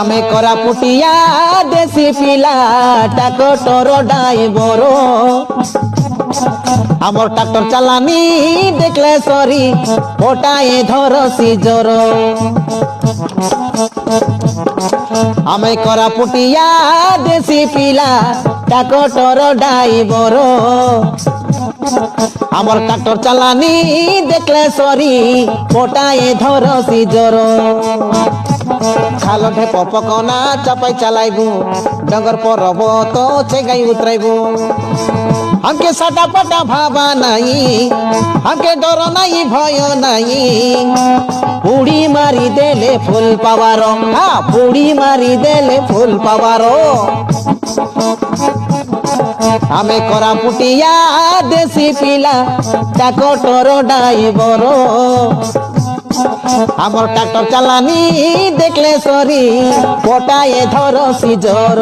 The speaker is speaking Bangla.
আমি করা পুটিয়া দেশি পিলা ট্রাক্টর ড্রাইভার আমার ট্রাক্টর চালানি দেখলে সরি ওটাই ধরছি জোর আমি করা পুটিয়া দেশি পিলা ট্রাক্টর ড্রাইভার আমার ট্রাক্টর চালানি দেখলে সরি ওটাই ধরছি জোর খাল ঢেপ পকনা চাপাই চালাইবু ডঙ্গর পর্বত চেগাই উতরাইবু हमके साटा पटा भाबा नहीं हमके डर नहीं भय नहीं पुड़ी मारी देले फूल पावारो हाँ पुड़ी मारी देले फूल पावारो हमें करा पुटिया देसी पिला ट्राक्टर ड्राइवर আমার ট্রাক্টর চালানি দেখলে সরি পটায়ে ধরছি জোর।